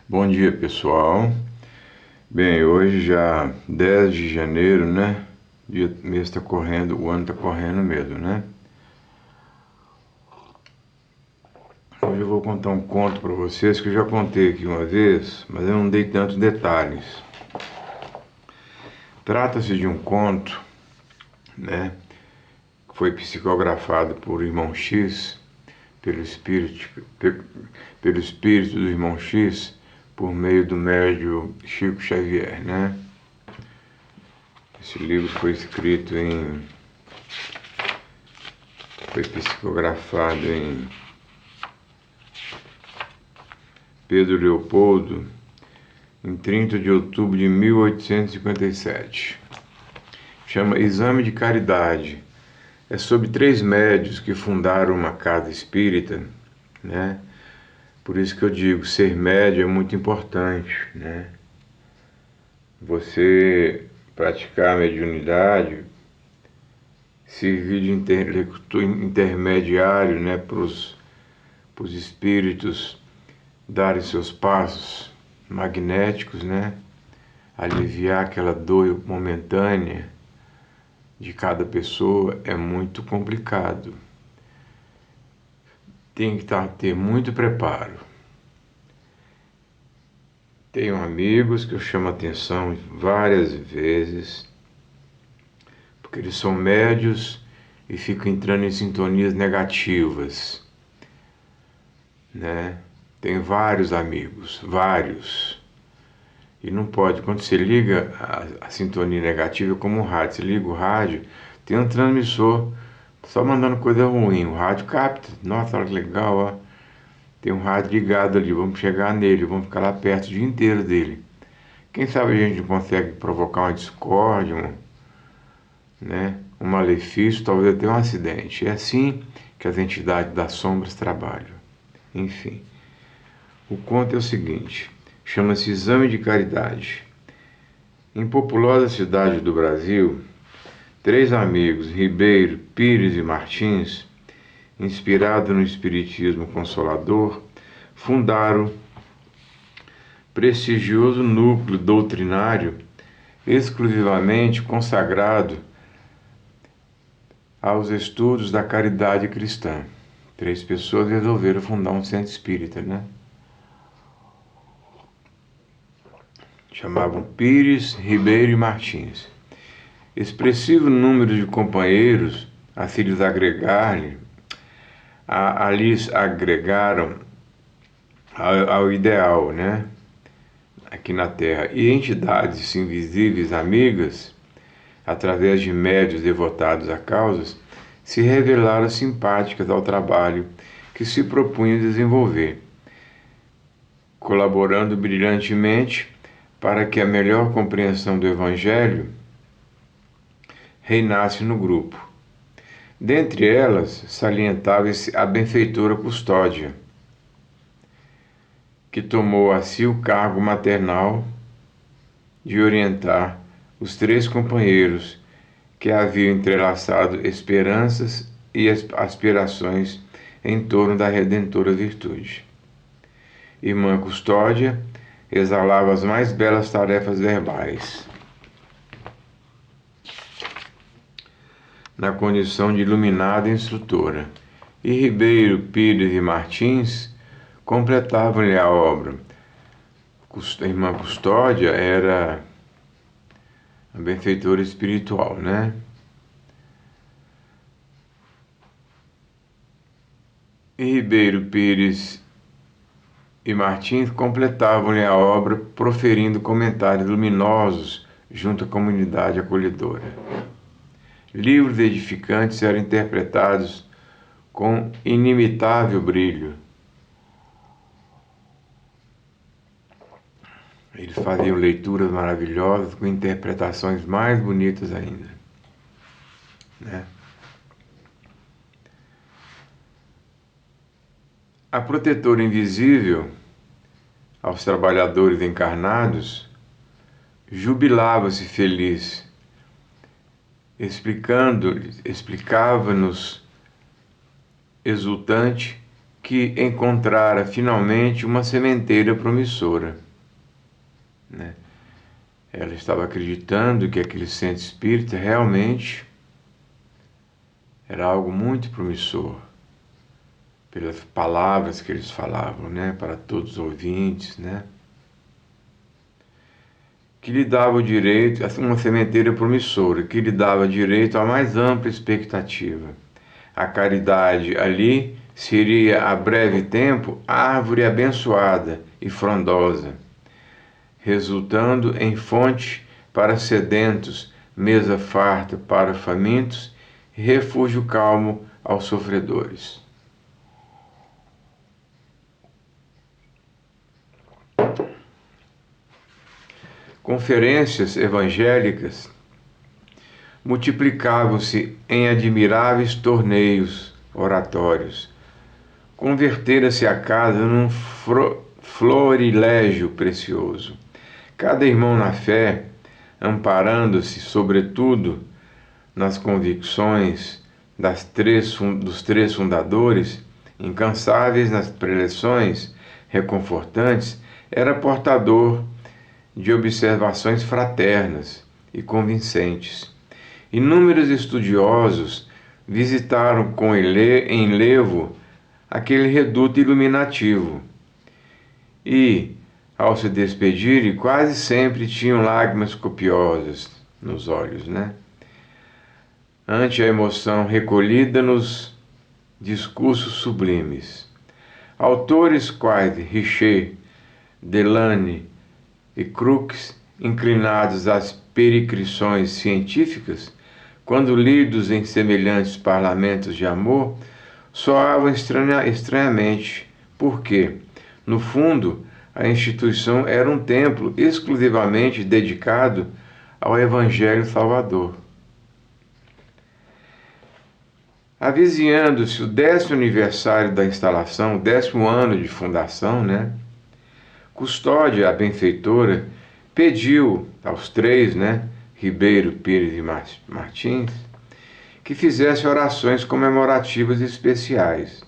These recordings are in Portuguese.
Bom dia, pessoal. Bem, hoje já 10 de janeiro, né? O mês está correndo, o ano está correndo mesmo, né? Hoje eu vou contar um conto para vocês que eu já contei aqui uma vez, mas eu não dei tantos detalhes. Trata-se de um conto, né? Que foi psicografado por irmão X, pelo espírito do irmão X, por meio do médium Chico Xavier, né? Esse livro foi psicografado em Pedro Leopoldo, em 30 de outubro de 1857. Chama Exame de Caridade. É sobre 3 médios que fundaram uma casa espírita, né? Por isso que eu digo, ser médio é muito importante, né? Você praticar a mediunidade, servir de intermediário, né, para os espíritos darem seus passos magnéticos, né? Aliviar aquela dor momentânea de cada pessoa é muito complicado. Tem que ter muito preparo. Tenho amigos que eu chamo a atenção várias vezes, porque eles são médios e ficam entrando em sintonias negativas, né? Tem vários amigos, vários. E não pode, quando você liga a sintonia negativa, é como um rádio. Você liga o rádio, tem um transmissor só mandando coisa ruim. O rádio capta. Nossa, olha que legal, ó. Tem um rádio ligado ali, vamos chegar nele, vamos ficar lá perto o dia inteiro dele. Quem sabe a gente não consegue provocar uma discórdia, né? Um malefício, talvez até um acidente. É assim que as entidades das sombras trabalham. Enfim, o conto é o seguinte, chama-se Exame de Caridade. Em populosa cidade do Brasil, 3 amigos, Ribeiro, Pires e Martins, inspirados no Espiritismo Consolador, fundaram prestigioso núcleo doutrinário exclusivamente consagrado aos estudos da caridade cristã. 3 pessoas resolveram fundar um centro espírita, né? Chamavam Pires, Ribeiro e Martins. Expressivo número de companheiros a se lhes agregaram ao ideal, né? Aqui na Terra. E entidades invisíveis amigas, através de médios devotados a causas, se revelaram simpáticas ao trabalho que se propunham desenvolver, colaborando brilhantemente para que a melhor compreensão do Evangelho reinasse no grupo. Dentre elas, salientava-se a benfeitora Custódia, que tomou a si o cargo maternal de orientar os 3 companheiros que haviam entrelaçado esperanças e aspirações em torno da redentora virtude. Irmã Custódia exalava as mais belas tarefas verbais, na condição de iluminada instrutora, e Ribeiro, Pires e Martins completavam-lhe a obra. A irmã Custódia era a benfeitora espiritual, né? E Ribeiro, Pires e Martins completavam-lhe a obra, proferindo comentários luminosos junto à comunidade acolhedora. Livros edificantes eram interpretados com inimitável brilho. Eles faziam leituras maravilhosas com interpretações mais bonitas ainda, né? A protetora invisível aos trabalhadores encarnados jubilava-se feliz, explicava-nos exultante que encontrara finalmente uma sementeira promissora, né? Ela estava acreditando que aquele centro espírita realmente era algo muito promissor, pelas palavras que eles falavam, né, para todos os ouvintes, né, que lhe dava o direito, uma sementeira promissora, que lhe dava direito à mais ampla expectativa. A caridade ali seria, a breve tempo, árvore abençoada e frondosa, resultando em fonte para sedentos, mesa farta para famintos e refúgio calmo aos sofredores. Conferências evangélicas multiplicavam-se em admiráveis torneios oratórios. Convertera-se a casa num florilégio precioso. Cada irmão na fé, amparando-se, sobretudo, nas convicções dos três fundadores, incansáveis nas preleções reconfortantes, era portador de observações fraternas e convincentes. Inúmeros estudiosos visitaram com enlevo aquele reduto iluminativo e, ao se despedirem, quase sempre tinham lágrimas copiosas nos olhos, né? Ante a emoção recolhida nos discursos sublimes. Autores quais Richer, Delane e Crookes, inclinados às pericrições científicas, quando lidos em semelhantes parlamentos de amor, soavam estranhamente, porque, no fundo, a instituição era um templo exclusivamente dedicado ao Evangelho Salvador. Avizinhando-se o 10º aniversário da instalação, o 10º ano de fundação, né? Custódia, a benfeitora, pediu aos três, né, Ribeiro, Pires e Martins, que fizesse orações comemorativas especiais.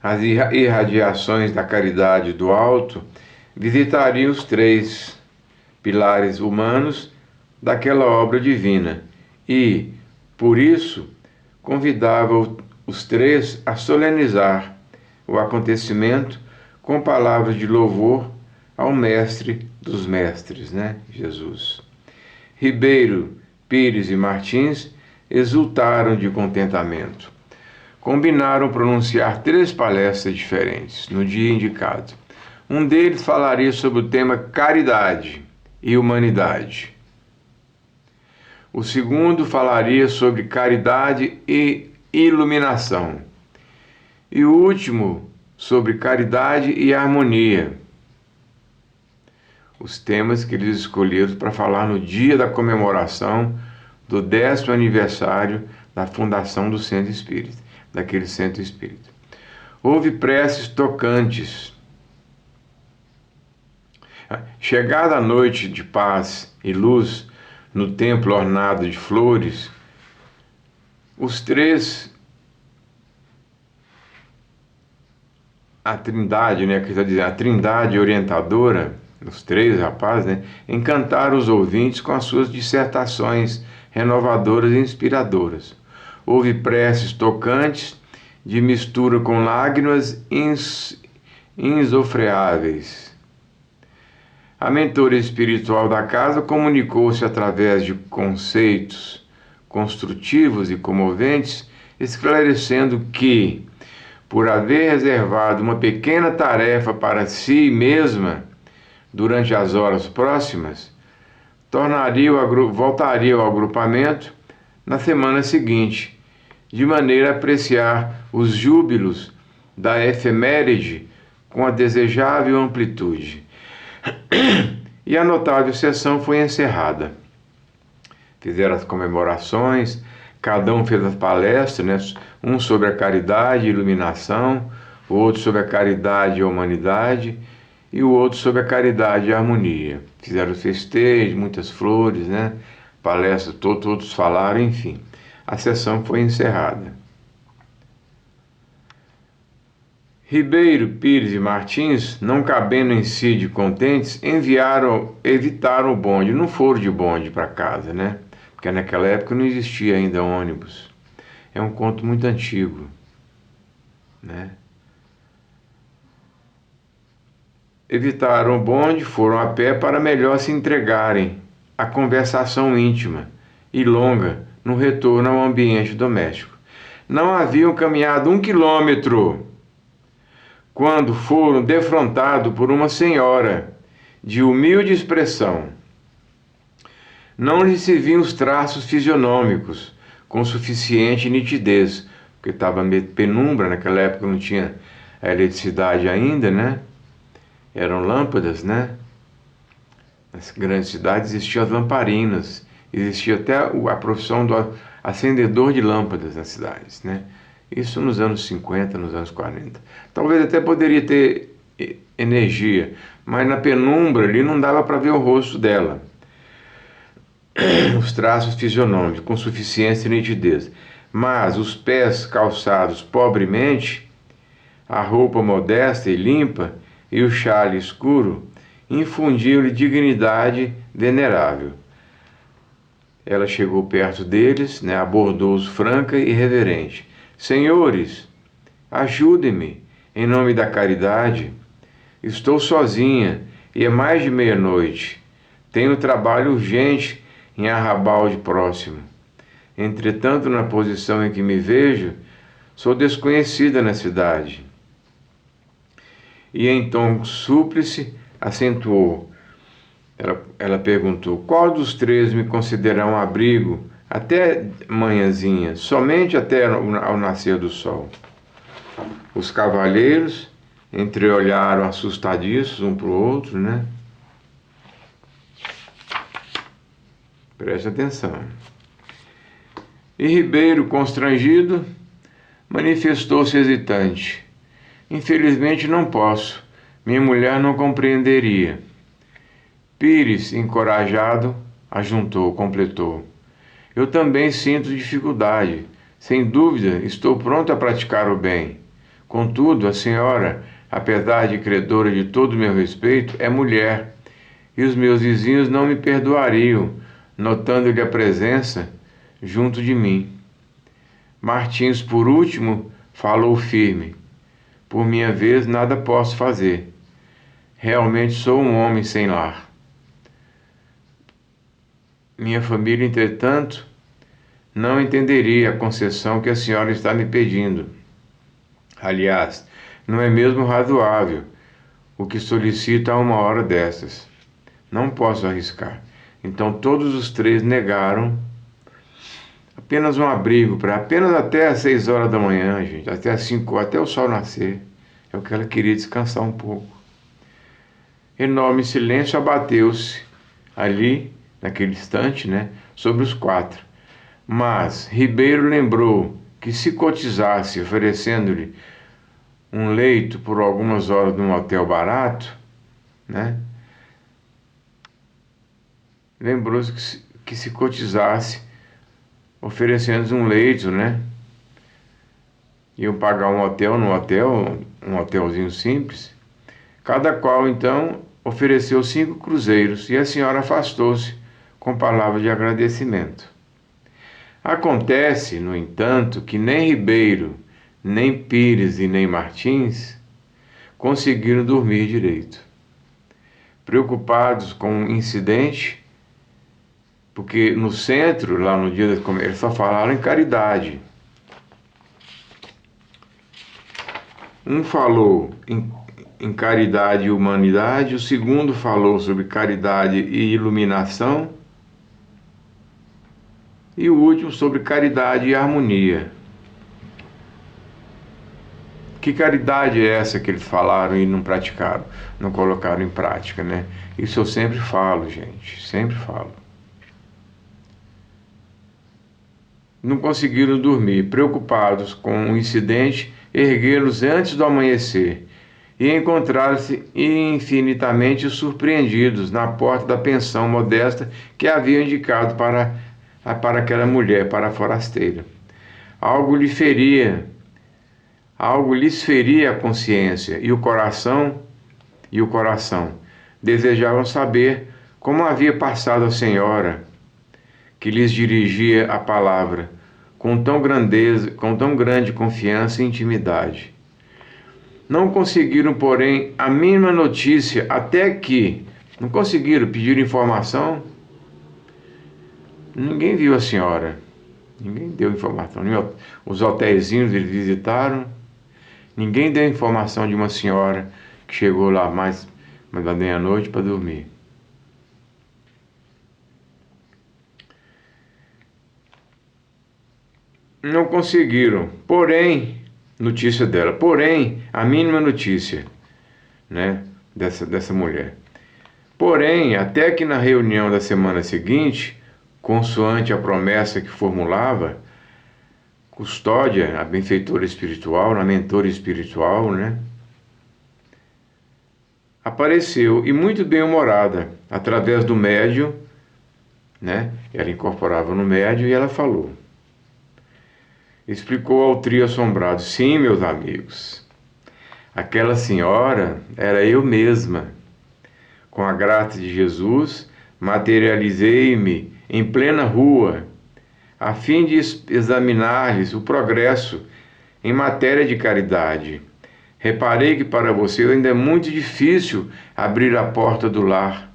As irradiações da caridade do alto visitariam os três pilares humanos daquela obra divina e, por isso, convidava os três a solenizar o acontecimento com palavras de louvor ao Mestre dos Mestres, né? Jesus. Ribeiro, Pires e Martins exultaram de contentamento. Combinaram pronunciar 3 palestras diferentes no dia indicado. Um deles falaria sobre o tema caridade e humanidade. O segundo falaria sobre caridade e iluminação. E o último sobre caridade e harmonia. Os temas que eles escolheram para falar no dia da comemoração do 10º aniversário da fundação do Centro Espírita, daquele Centro Espírita. Houve preces tocantes. Chegada a noite de paz e luz no templo ornado de flores, os três, a trindade, né, quer dizer, a trindade orientadora, os três rapazes, né, encantaram os ouvintes com as suas dissertações renovadoras e inspiradoras. Houve preces tocantes de mistura com lágrimas insofreáveis. A mentora espiritual da casa comunicou-se através de conceitos construtivos e comoventes, esclarecendo que, por haver reservado uma pequena tarefa para si mesma durante as horas próximas, voltaria ao agrupamento na semana seguinte, de maneira a apreciar os júbilos da efeméride com a desejável amplitude. E a notável sessão foi encerrada. Fizeram as comemorações, cada um fez as palestras, né? Um sobre a caridade e iluminação, o outro sobre a caridade e a humanidade, e o outro sobre a caridade e a harmonia. Fizeram festejos, muitas flores, né? Palestras, todos falaram, enfim. A sessão foi encerrada. Ribeiro, Pires e Martins, não cabendo em si de contentes, evitaram o bonde, não foram de bonde para casa, né? Porque naquela época não existia ainda ônibus. É um conto muito antigo, né? Evitaram o bonde, foram a pé para melhor se entregarem à conversação íntima e longa no retorno ao ambiente doméstico. Não haviam caminhado 1 quilômetro quando foram defrontados por uma senhora de humilde expressão. Não lhe se viam os traços fisionômicos com suficiente nitidez, porque estava penumbra, naquela época não tinha a eletricidade ainda, né? Eram lâmpadas, né? Nas grandes cidades existiam as lamparinas, existia até a profissão do acendedor de lâmpadas nas cidades, né? Isso nos anos 50, nos anos 40. Talvez até poderia ter energia, mas na penumbra ali não dava para ver o rosto dela. Os traços fisionômicos com suficiência e nitidez. Mas os pés calçados pobremente, a roupa modesta e limpa e o xale escuro infundiam-lhe dignidade venerável. Ela chegou perto deles, né, abordou-os franca e reverente. Senhores, ajudem-me, em nome da caridade. Estou sozinha e é mais de meia-noite. Tenho trabalho urgente em Arrabalde próximo. Entretanto, na posição em que me vejo, sou desconhecida na cidade. E em tom súplice acentuou. Ela perguntou: qual dos três me considerará um abrigo até manhãzinha, somente até ao nascer do sol? Os cavalheiros entreolharam assustadiços um para o outro, né? Preste atenção. E Ribeiro, constrangido, manifestou-se hesitante. Infelizmente não posso. Minha mulher não compreenderia. Pires, encorajado, ajuntou, completou. Eu também sinto dificuldade. Sem dúvida, estou pronto a praticar o bem. Contudo, a senhora, apesar de credora de todo o meu respeito, é mulher, e os meus vizinhos não me perdoariam, notando-lhe a presença junto de mim. Martins, por último, falou firme. Por minha vez, nada posso fazer. Realmente sou um homem sem lar. Minha família, entretanto, não entenderia a concessão que a senhora está me pedindo. Aliás, não é mesmo razoável o que solicita a uma hora dessas. Não posso arriscar. Então todos os três negaram apenas um abrigo para apenas até às 6 horas da manhã, gente, até às 5, até o sol nascer. É o que ela queria, descansar um pouco. Enorme silêncio abateu-se ali, naquele instante, né, sobre os quatro. Mas Ribeiro lembrou que se cotizasse oferecendo-lhe um leito por algumas horas num hotel barato, né? Lembrou-se que se cotizasse oferecendo um leito, né? Iam pagar um hotel num hotel, um hotelzinho simples. Cada qual, então, ofereceu 5 cruzeiros e a senhora afastou-se com palavras de agradecimento. Acontece, no entanto, que nem Ribeiro, nem Pires e nem Martins conseguiram dormir direito. Preocupados com o incidente, porque no centro, lá no dia da comédia, só falaram em caridade. Um falou em caridade e humanidade, o segundo falou sobre caridade e iluminação, e o último sobre caridade e harmonia. Que caridade é essa que eles falaram e não praticaram, não colocaram em prática, né? Isso eu sempre falo, gente, sempre falo. Não conseguiram dormir, preocupados com o incidente, ergueram-se antes do amanhecer e encontraram-se infinitamente surpreendidos na porta da pensão modesta que haviam indicado para aquela mulher, para a forasteira. Algo lhe feria Algo lhes feria a consciência e o coração desejavam saber como havia passado a senhora, que lhes dirigia a palavra com tão grande confiança e intimidade. Não conseguiram, porém, a mínima notícia, até que não conseguiram pedir informação. Ninguém viu a senhora, ninguém deu informação. Os hotelzinhos eles visitaram, ninguém deu informação de uma senhora que chegou lá mais da meia-noite para dormir. Não conseguiram, porém, notícia dela, porém, a mínima notícia, né, dessa mulher. Porém, até que na reunião da semana seguinte, consoante a promessa que formulava, Custódia, a benfeitora espiritual, a mentora espiritual, né, apareceu, e muito bem-humorada, através do médium, né, ela incorporava no médium e ela falou. Explicou ao trio assombrado: sim, meus amigos, aquela senhora era eu mesma. Com a graça de Jesus, materializei-me em plena rua, a fim de examinar-lhes o progresso em matéria de caridade. Reparei que para vocês ainda é muito difícil abrir a porta do lar,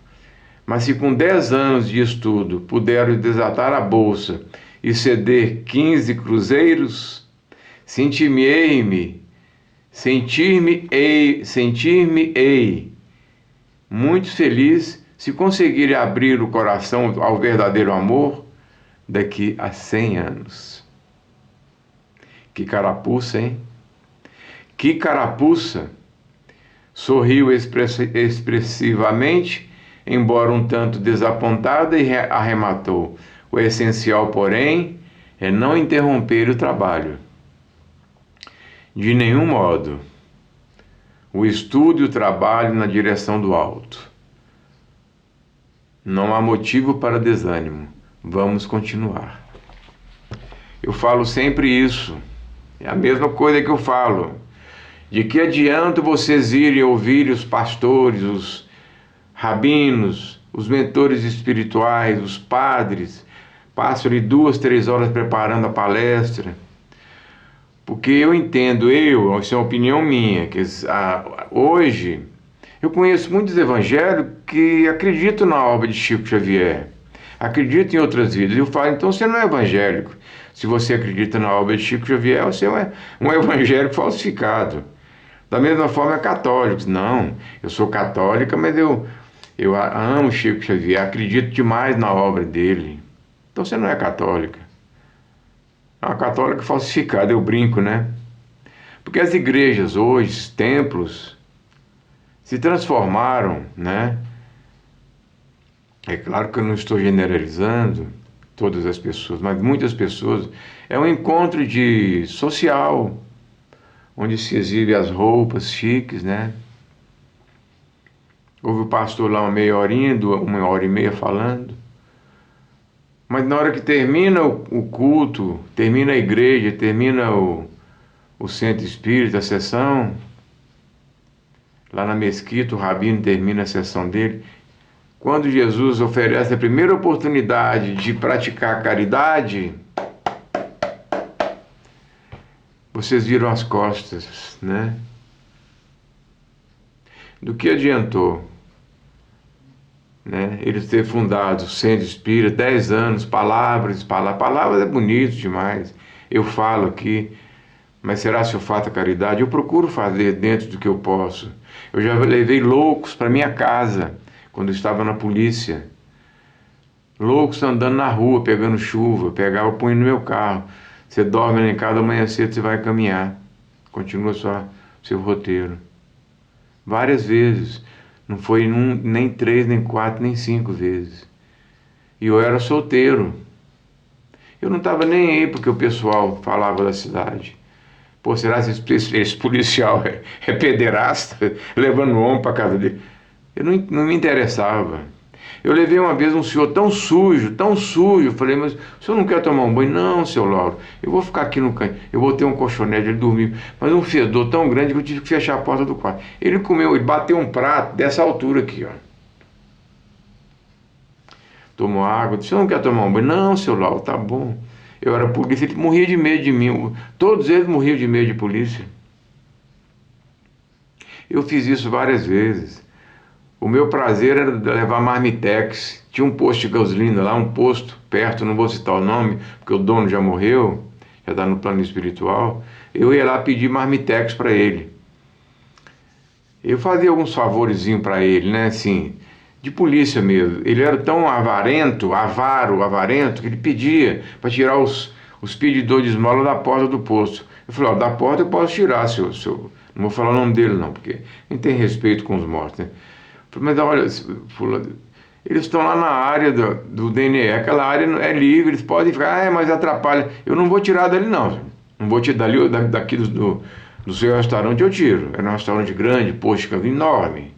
mas se com 10 anos de estudo puderam desatar a bolsa e ceder 15 cruzeiros, sentir-me-ei muito feliz se conseguirem abrir o coração ao verdadeiro amor daqui a 100 anos. Que carapuça, hein? Que carapuça! Sorriu expressivamente, embora um tanto desapontada, e arrematou: o essencial, porém, é não interromper o trabalho. De nenhum modo. O estudo e o trabalho na direção do alto. Não há motivo para desânimo. Vamos continuar. Eu falo sempre isso. É a mesma coisa que eu falo. De que adianta vocês irem ouvir os pastores, os rabinos, os mentores espirituais, os padres, passam ali 2, 3 horas preparando a palestra? Porque eu entendo, isso é uma opinião minha, que hoje eu conheço muitos evangélicos que acreditam na obra de Chico Xavier, acreditam em outras vidas. Eu falo: então você não é evangélico. Se você acredita na obra de Chico Xavier, você é um evangélico falsificado. Da mesma forma, católicos. Não, eu sou católica, mas eu amo Chico Xavier, acredito demais na obra dele. Então você não é católica. É uma católica falsificada, eu brinco, né? Porque as igrejas hoje, templos, se transformaram, né? É claro que eu não estou generalizando todas as pessoas, mas muitas pessoas. É um encontro social, onde se exibe as roupas chiques, né? Houve o pastor lá uma meia horinha, 1h30 falando. Mas na hora que termina o culto, termina a igreja, termina o centro espírita, a sessão, lá na mesquita, o rabino termina a sessão dele. Quando Jesus oferece a primeira oportunidade de praticar a caridade, vocês viram as costas, né? Do que adiantou, né, eles ter fundado o Centro Espírita, 10 anos, palavras é bonito demais, eu falo aqui, mas será se eu faço a caridade? Eu procuro fazer dentro do que eu posso. Eu já levei loucos para minha casa, quando eu estava na polícia, loucos andando na rua, pegando chuva, pegava, põe no meu carro, você dorme lá em casa, amanhã cedo você vai caminhar, continua seu roteiro. Várias vezes. Não foi nem 3, nem 4, nem 5 vezes. E eu era solteiro. Eu não estava nem aí porque o pessoal falava da cidade. Pô, será que esse policial é pederasta, levando o homem para casa dele? Eu não me interessava. Eu levei uma vez um senhor tão sujo, tão sujo. Eu falei, mas o senhor não quer tomar um banho? Não, seu Lauro, eu vou ficar aqui no canto. Eu vou ter um colchonete, ele dormiu. Mas um fedor tão grande que eu tive que fechar a porta do quarto. Ele comeu, ele bateu um prato dessa altura aqui, ó. Tomou água. O senhor não quer tomar um banho? Não, seu Lauro, tá bom. Eu era polícia, ele morria de medo de mim. Todos eles morriam de medo de polícia. Eu fiz isso várias vezes. O meu prazer era levar marmitex. Tinha um posto de gasolina lá, um posto perto, não vou citar o nome, porque o dono já morreu, já está no plano espiritual. Eu ia lá pedir marmitex para ele. Eu fazia alguns favorezinhos para ele, né, assim, de polícia mesmo. Ele era tão avarento, que ele pedia para tirar os pedidores de esmola da porta do posto. Eu falei, ó, da porta eu posso tirar, seu. Não vou falar o nome dele não, porque a gente tem respeito com os mortos, né? Mas olha, eles estão lá na área do DNE, aquela área é livre, eles podem ficar, mas atrapalha. Eu não vou tirar dali não, não vou tirar daqui do seu restaurante, eu tiro. Era um restaurante grande, posto enorme.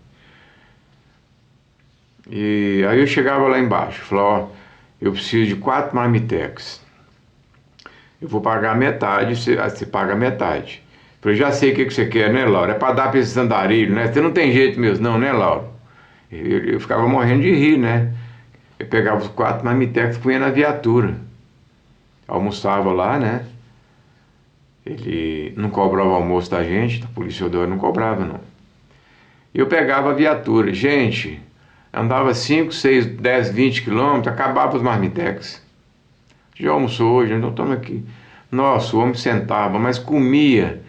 E aí eu chegava lá embaixo, falava, ó, eu preciso de 4 marmitex. Eu vou pagar metade, você paga metade. Eu falei, já sei o que você quer, né, Laura? É para dar para esse andarilho, né? Você não tem jeito mesmo, não, né, Laura? Eu ficava morrendo de rir, né? Eu pegava os 4 marmitex e punha na viatura. Almoçava lá, né? Ele não cobrava o almoço da gente, da Polícia Rodoviária não cobrava, não. Eu pegava a viatura. Gente, andava 5, 6, 10, 20 quilômetros, acabava os marmitex. Já almoçou hoje, então toma aqui. Nossa, o homem sentava, mas comia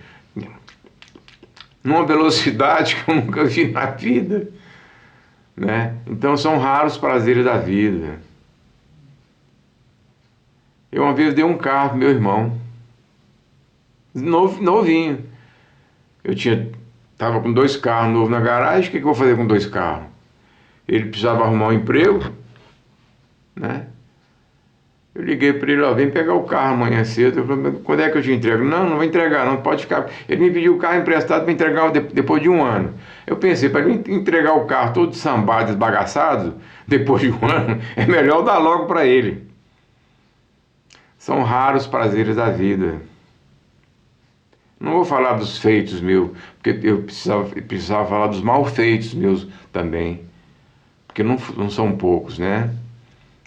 numa velocidade que eu nunca vi na vida, né? Então são raros prazeres da vida. Eu uma vez dei um carro pro meu irmão, novinho. Tava com 2 carros novos na garagem, o que eu vou fazer com 2 carros? Ele precisava arrumar um emprego, né? Eu liguei para ele, ó, vem pegar o carro amanhã cedo. Eu falei, quando é que eu te entrego? Não, não vou entregar, não, pode ficar. Ele me pediu o carro emprestado para entregar depois de 1 ano. Eu pensei, para ele entregar o carro todo sambado, desbagaçado, depois de 1 ano, é melhor eu dar logo para ele. São raros prazeres da vida. Não vou falar dos feitos meus, porque eu precisava falar dos mal feitos meus também, porque não são poucos, né?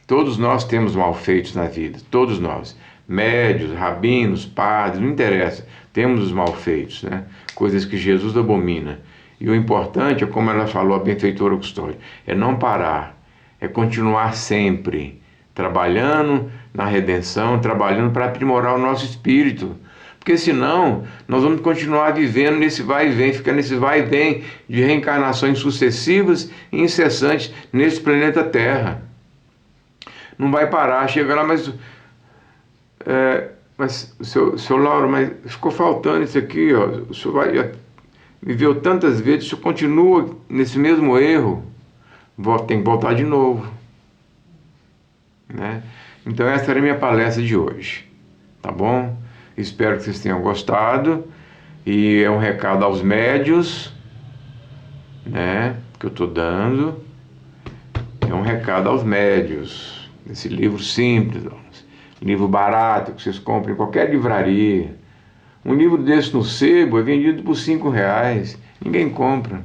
Todos nós temos malfeitos na vida, todos nós. Médios, rabinos, padres, não interessa. Temos os malfeitos, né? Coisas que Jesus abomina. E o importante é, como ela falou, a benfeitora Custódia, é não parar, é continuar sempre trabalhando na redenção, trabalhando para aprimorar o nosso espírito. Porque senão nós vamos continuar vivendo nesse vai e vem, ficar nesse vai e vem de reencarnações sucessivas e incessantes nesse planeta Terra. Não vai parar, chega lá, mas seu Lauro, mas ficou faltando isso aqui, ó. O senhor viveu tantas vezes, o senhor continua nesse mesmo erro, tem que voltar de novo, né? Então essa era a minha palestra de hoje, tá bom? Espero que vocês tenham gostado, e é um recado aos médios, né, que eu estou dando, é um recado aos médios. Esse livro simples, livro barato, que vocês comprem em qualquer livraria. Um livro desse no sebo é vendido por R$5, ninguém compra.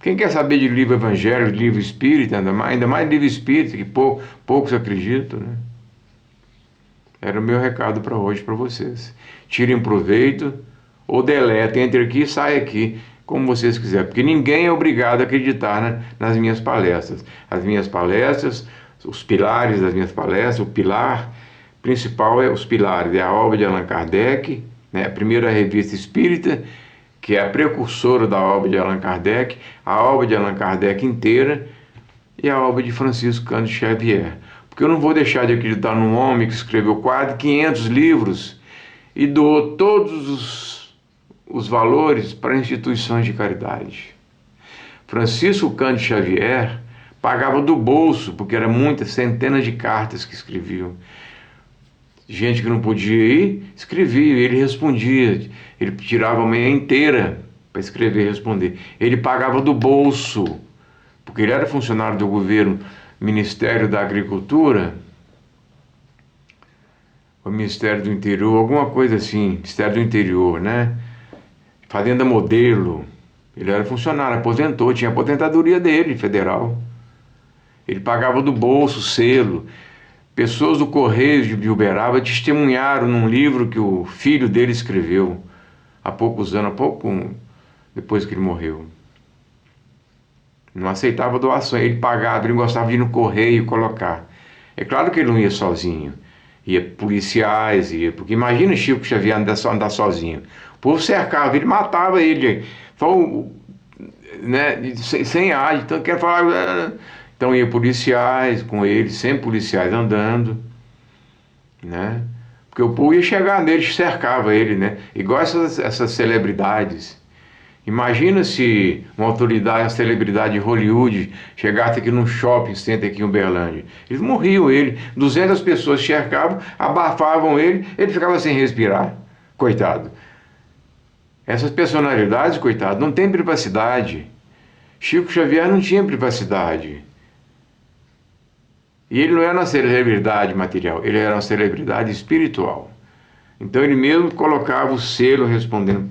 Quem quer saber de livro evangélico, de livro espírita, ainda mais livro espírita, que poucos acreditam, né? Era o meu recado para hoje para vocês. Tirem proveito, ou deletem, entre aqui e sai aqui, como vocês quiserem, porque ninguém é obrigado a acreditar, né, nas minhas palestras. As minhas palestras, os pilares das minhas palestras, o pilar principal os pilares, é a obra de Allan Kardec, né, a primeira revista espírita, que é a precursora da obra de Allan Kardec, a obra de Allan Kardec inteira e a obra de Francisco Cândido Xavier. Porque eu não vou deixar de acreditar num homem que escreveu quase 500 livros e doou todos os valores para instituições de caridade. Francisco Cândido Xavier pagava do bolso, porque eram muitas centenas de cartas que escreviam. Gente que não podia ir, escrevia, ele respondia. Ele tirava a manhã inteira para escrever e responder. Ele pagava do bolso, porque ele era funcionário do governo, Ministério da Agricultura, o Ministério do Interior, alguma coisa assim, Ministério do Interior, né? Fazenda Modelo. Ele era funcionário, aposentou, tinha a aposentadoria dele, federal. Ele pagava do bolso, selo. Pessoas do Correio de Uberaba testemunharam num livro que o filho dele escreveu há poucos anos, há pouco depois que ele morreu. Não aceitava doação, ele pagava, ele gostava de ir no correio colocar. É claro que ele não ia sozinho, ia policiais, porque imagina Chico Xavier andar sozinho. O povo cercava, ele matava ele, só, né, sem ar, então quer falar. Então ia policiais com ele, sempre policiais andando, né? Porque o povo ia chegar nele, cercava ele, né? Igual essas celebridades. Imagina se uma autoridade, uma celebridade de Hollywood chegasse aqui num shopping center aqui em Uberlândia. Eles morriam ele. 200 pessoas cercavam, abafavam ele, ele ficava sem respirar. Coitado. Essas personalidades, coitado, não têm privacidade. Chico Xavier não tinha privacidade. E ele não era uma celebridade material, ele era uma celebridade espiritual. Então ele mesmo colocava o selo respondendo,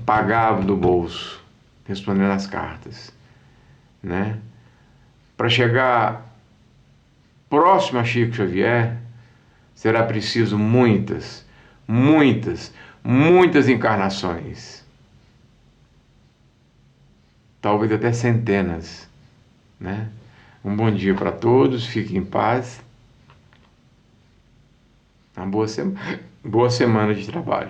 pagava do bolso, respondendo as cartas, né? Para chegar próximo a Chico Xavier, será preciso muitas, muitas, muitas encarnações. Talvez até centenas, né? Um bom dia para todos, fiquem em paz. Uma boa semana de trabalho.